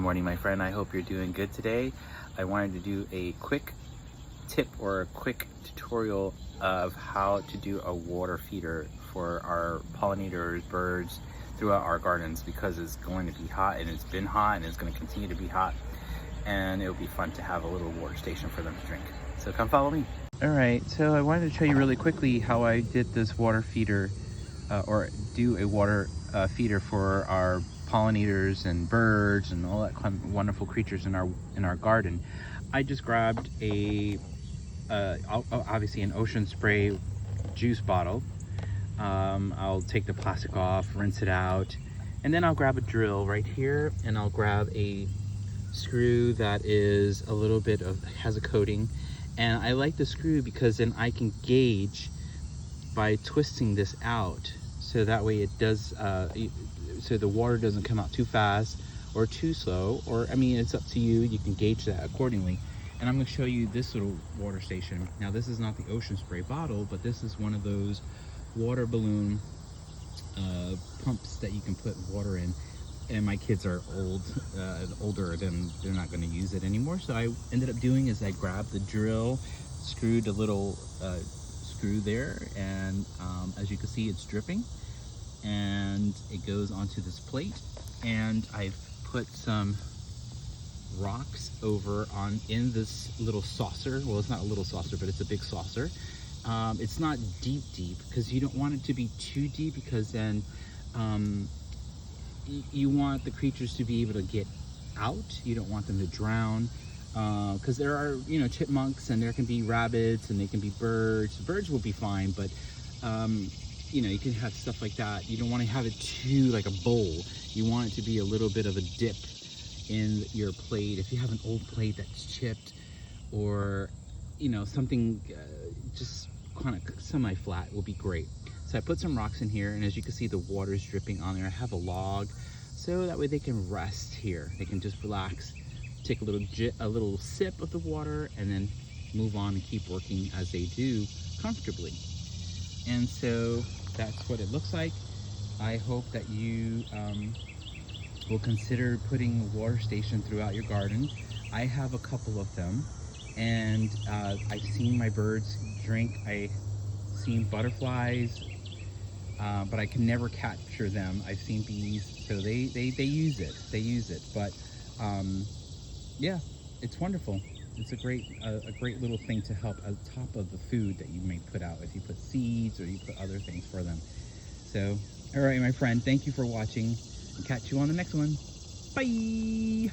morning, my friend. I hope you're doing good today. I wanted to do a quick tip or a quick tutorial of how to do a water feeder for our pollinators, birds throughout our gardens, because it's going to be hot, and it's been hot, and it's going to continue to be hot, and it'll be fun to have a little water station for them to drink. So come follow me. All right, so I wanted to show you really quickly how I did this water feeder or do a water feeder for our pollinators and birds and all that kind of wonderful creatures in our garden. I just grabbed a obviously an Ocean Spray juice bottle. I'll take the plastic off, rinse it out, and then I'll grab a drill right here, and I'll grab a screw that is a little bit of, has a coating. And I like the screw because then I can gauge by twisting this out, so that way it does so the water doesn't come out too fast or too slow, or I mean, it's up to you. You can gauge that accordingly. And I'm going to show you this little water station. Now, this is not the Ocean Spray bottle, but this is one of those water balloon pumps that you can put water in. And my kids are older, then they're not going to use it anymore. So I ended up doing is I grabbed the drill, screwed a little screw there, and as you can see, it's dripping, and it goes onto this plate. And I've put some rocks over in this little saucer. Well, it's not a little saucer, but it's a big saucer. It's not deep because you don't want it to be too deep, because then you want the creatures to be able to get out. You don't want them to drown, because there are, you know, chipmunks, and there can be rabbits, and they can be birds. Birds will be fine, but you know, you can have stuff like that. You don't want to have it too like a bowl. You want it to be a little bit of a dip in your plate. If you have an old plate that's chipped, or you know, something just kind of semi-flat, will be great. So I put some rocks in here, and as you can see, the water is dripping on there. I have a log, so that way they can rest here. They can just relax, take a little sip of the water, and then move on and keep working as they do comfortably. And so that's what it looks like. I hope that you will consider putting a water station throughout your garden. I have a couple of them, and I've seen my birds drink. I've seen butterflies, but I can never capture them. I've seen bees, so they use it. They use it, but yeah, it's wonderful. It's a great little thing to help on top of the food that you may put out if you put seeds or you put other things for them. So, all right, my friend, thank you for watching, and catch you on the next one. Bye.